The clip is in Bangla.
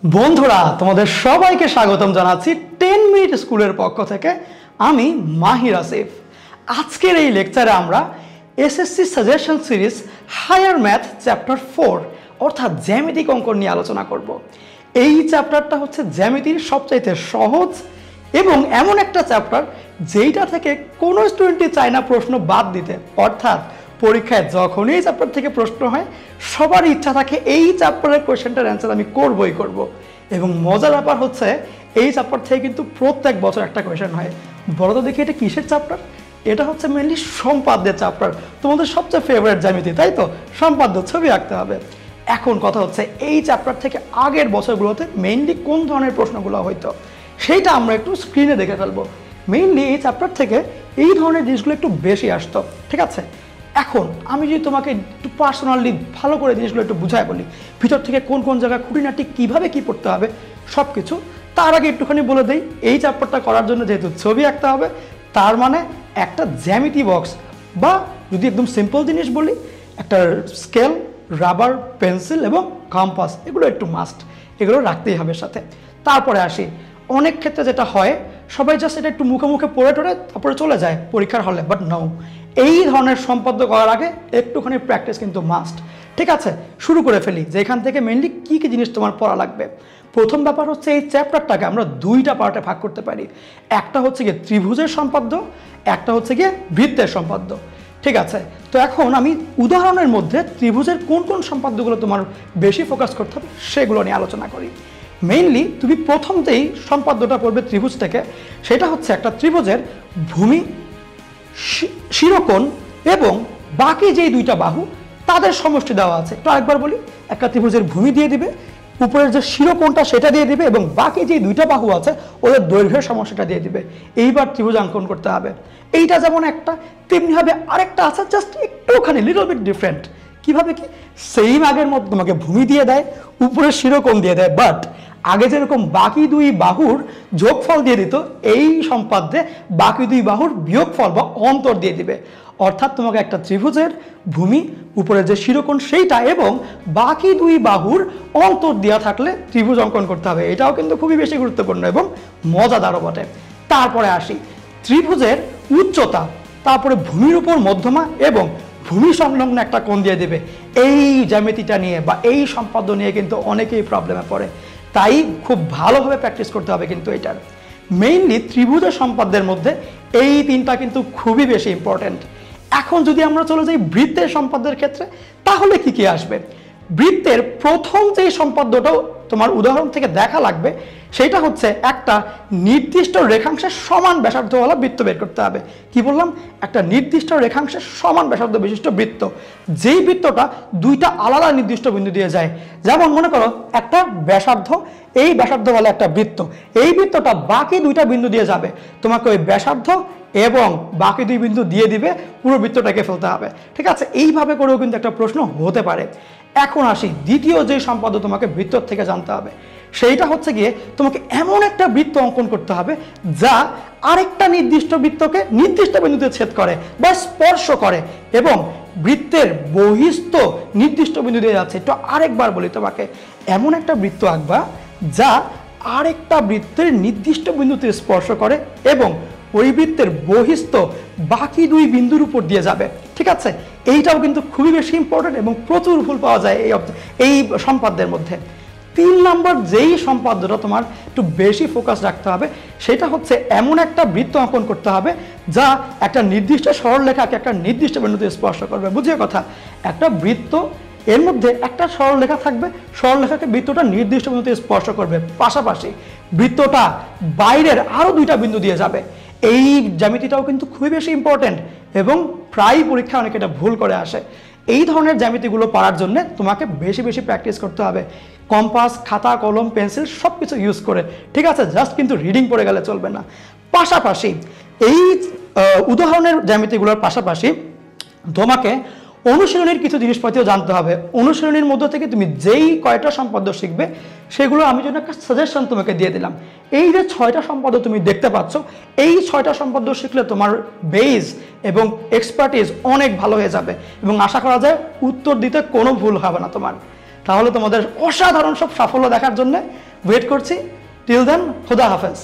বন্ধুরা তোমাদের সবাইকে স্বাগতম জানাচ্ছি 10 মিনিট স্কুলের পক্ষ থেকে। আমি মাহির আসিফ। আজকের এই লেকচারে আমরা SSC suggestion series higher math chapter 4 অর্থাৎ জ্যামিতিক অঙ্কন নিয়ে আলোচনা করব। এই চ্যাপ্টারটা হচ্ছে জ্যামিতির সবচাইতে সহজ এবং এমন একটা চ্যাপ্টার যেইটা থেকে কোনো স্টুডেন্টই চায় না প্রশ্ন বাদ দিতে। অর্থাৎ পরীক্ষায় যখনই এই চ্যাপ্টার থেকে প্রশ্ন হয় সবার ইচ্ছা থাকে এই চ্যাপ্টারের কোয়েশ্চেনটার অ্যান্সার আমি করবই করব। এবং মজার ব্যাপার হচ্ছে এই চ্যাপ্টার থেকে কিন্তু প্রত্যেক বছর একটা কোয়েশ্চেন হয়। বলো তো দেখি এটা কিসের চ্যাপ্টার? এটা হচ্ছে মেনলি সম্পাদ্যের চ্যাপ্টার। তোমাদের সবচেয়ে ফেভারিট জ্যামিতি, তাই তো? সম্পাদ্য, ছবি আঁকতে হবে। এখন কথা হচ্ছে এই চ্যাপ্টার থেকে আগের বছরগুলোতে মেইনলি কোন ধরনের প্রশ্নগুলো হইতো সেইটা আমরা একটু স্ক্রিনে দেখে ফেলবো। মেইনলি এই চ্যাপ্টার থেকে এই ধরনের জিনিসগুলো একটু বেশি আসতো, ঠিক আছে? এখন আমি যদি তোমাকে একটু পার্সোনালি ভালো করে জিনিসগুলো একটু বুঝাই বলি, ভিতর থেকে কোন কোন জায়গায় খুঁটিনাটি কীভাবে কী পড়তে হবে সব কিছু, তার আগে একটুখানি বলে দিই এই চ্যাপ্টারটা করার জন্য যেহেতু ছবি আঁকতে হবে, তার মানে একটা জ্যামিতি বক্স বা যদি একদম সিম্পল জিনিস বলি একটা স্কেল, রাবার, পেন্সিল এবং কম্পাস, এগুলো একটু মাস্ট, এগুলো রাখতেই হবে সাথে। তারপরে আসি, অনেক ক্ষেত্রে যেটা হয় সবাই জাস্ট এটা একটু মুখে মুখে পড়ে টড়ে তারপরে চলে যায় পরীক্ষার হলে, বাট নাও, এই ধরনের সম্পাদ্য করার আগে একটুখানি প্র্যাকটিস কিন্তু মাস্ট। ঠিক আছে, শুরু করে ফেলি যে এখান থেকে মেনলি কী কী জিনিস তোমার পড়া লাগবে। প্রথম ব্যাপার হচ্ছে এই চ্যাপ্টারটাকে আমরা দুইটা পার্টে ভাগ করতে পারি। একটা হচ্ছে গিয়ে ত্রিভুজের সম্পাদ্য, একটা হচ্ছে গিয়ে বৃত্তের সম্পাদ্য। ঠিক আছে, তো এখন আমি উদাহরণের মধ্যে ত্রিভুজের কোন কোন সম্পাদ্যগুলো তোমার বেশি ফোকাস করতে হবে সেগুলো নিয়ে আলোচনা করি। মেইনলি তুমি প্রথম যেই সম্পাদ্যটা পড়বে ত্রিভুজ থেকে, সেটা হচ্ছে একটা ত্রিভুজের ভূমি, শিরোকোণ এবং বাকি যেই দুইটা বাহু তাদের সমষ্টি দেওয়া আছে। তো আরেকবার বলি, একটা ত্রিভুজের ভূমি দিয়ে দিবে, উপরের যে শিরোকোণটা সেটা দিয়ে দিবে এবং বাকি যে দুইটা বাহু আছে ওদের দৈর্ঘ্যের সমষ্টিটা দিয়ে দিবে। এইবার ত্রিভুজ অঙ্কন করতে হবে। এইটা যেমন একটা, তেমনিভাবে আরেকটা আছে, জাস্ট একটুখানি লিটল বিট ডিফারেন্ট। কিভাবে কি? সেম আগের মতো তোমাকে ভূমি দিয়ে দেয়, উপরের শিরোকোণ দিয়ে দেয়, বাট আগে যেরকম বাকি দুই বাহুর যোগফল দিয়ে দিত, এই সম্পাদ্যে বাকি দুই বাহুর বিয়োগফল বা অন্তর দিয়ে দিবে। অর্থাৎ তোমাকে একটা ত্রিভুজের ভূমি, উপরের যে শিরোকোণ সেইটা এবং বাকি দুই বাহুর অন্তর দেওয়া থাকলে ত্রিভুজ অঙ্কন করতে হবে। এটাও কিন্তু খুবই বেশি গুরুত্বপূর্ণ এবং মজাদারও বটে। তারপরে আসি ত্রিভুজের উচ্চতা, তারপরে ভূমির উপর মধ্যমা এবং ভূমি সংলগ্ন একটা কোণ দিয়ে দেবে। এই জ্যামিতিটা নিয়ে বা এই সম্পাদ্য নিয়ে কিন্তু অনেকেই প্রবলেমে পড়ে, তাই খুব ভালোভাবে প্র্যাকটিস করতে হবে কিন্তু এটার। মেইনলি ত্রিভুজের সম্পাদ্যের মধ্যে এই তিনটা কিন্তু খুবই বেশি ইম্পর্টেন্ট। এখন যদি আমরা চলে যাই বৃত্তের সম্পাদ্যের ক্ষেত্রে, তাহলে কি কি আসবে? বৃত্তের প্রথম যেই সম্পাদ্যটাও তোমার উদাহরণ থেকে দেখা লাগবে সেটা হচ্ছে একটা নির্দিষ্ট রেখাংশের সমান ব্যাসার্ধওয়ালা বৃত্ত বের করতে হবে। কি বললাম? একটা নির্দিষ্ট রেখাংশের সমান ব্যাসার্ধ বিশিষ্ট বৃত্ত, যেই বৃত্তটা দুইটা আলাদা নির্দিষ্ট বিন্দু দিয়ে যায়। যেমন মনে করো একটা ব্যাসার্ধ, এই ব্যাসার্ধওয়ালা একটা বৃত্ত, এই বৃত্তটা বাকি দুইটা বিন্দু দিয়ে যাবে, তোমাকে ওই ব্যাসার্ধ এবং বাকি দুই বিন্দু দিয়ে দিবে, পুরো বৃত্তটাকে ফেলতে হবে। ঠিক আছে, এইভাবে করেও কিন্তু একটা প্রশ্ন হতে পারে। এখন আসি দ্বিতীয় যে সম্পাদ্য তোমাকে বৃত্ত থেকে জানতে হবে, সেইটা হচ্ছে গিয়ে তোমাকে এমন একটা বৃত্ত অঙ্কন করতে হবে যা আরেকটা নির্দিষ্ট বৃত্তকে নির্দিষ্ট বিন্দুতে ছেদ করে বা স্পর্শ করে এবং বৃত্তের বহিস্থ নির্দিষ্ট বিন্দু দিয়ে যাচ্ছে। তো আরেকবার বলি তোমাকে, এমন একটা বৃত্ত আঁকবা যা আরেকটা বৃত্তের নির্দিষ্ট বিন্দুতে স্পর্শ করে এবং ওই বৃত্তের বহিস্থ বাকি দুই বিন্দুর উপর দিয়ে যাবে। ঠিক আছে, এইটাও কিন্তু খুবই বেশি ইম্পর্টেন্ট এবং প্রচুর ভুল পাওয়া যায় এই সম্পাদ্যের মধ্যে। 3 নম্বর যেই সম্পাদ্যটা তোমার একটু বেশি ফোকাস রাখতে হবে সেটা হচ্ছে এমন একটা বৃত্ত অঙ্কন করতে হবে যা একটা নির্দিষ্ট সরলরেখাকে একটা নির্দিষ্ট বিন্দুতে স্পর্শ করবে। বুঝিয়ে কথা, একটা বৃত্ত, এর মধ্যে একটা সরলরেখা থাকবে, সরলরেখাকে বৃত্তটা নির্দিষ্ট বিন্দুতে স্পর্শ করবে, পাশাপাশি বৃত্তটা বাইরের আরও দুইটা বিন্দু দিয়ে যাবে। এই জ্যামিতিটাও কিন্তু খুবই বেশি ইম্পর্টেন্ট এবং প্রায় পরীক্ষায় অনেকে এটা ভুল করে আসে। এই ধরনের জ্যামিতিগুলো পারার জন্য তোমাকে বেশি বেশি প্র্যাকটিস করতে হবে, কম্পাস, খাতা, কলম, পেন্সিল সব কিছু ইউজ করে। ঠিক আছে, জাস্ট কিন্তু রিডিং পড়ে গেলে চলবে না। পাশাপাশি এই উদাহরণের জ্যামিতিগুলোর পাশাপাশি তোমাকে অনুশীলনের কিছু জিনিসপত্র জানতে হবে। অনুশীলনের মধ্যে থেকে তুমি যেই কয়টা সম্পাদ্য শিখবে সেগুলো আমি জন্য একটা সাজেশন তোমাকে দিয়ে দিলাম। এই যে 6টা সম্পাদ্য তুমি দেখতে পাচ্ছ, এই 6টা সম্পাদ্য শিখলে তোমার বেস এবং এক্সপার্টিজ অনেক ভালো হয়ে যাবে এবং আশা করা যায় উত্তর দিতে কোনো ভুল হবে না তোমার। তাহলে তোমাদের অসাধারণ সব সাফল্য দেখার জন্য ওয়েট করছি। টিল দেন, খোদা হাফেজ।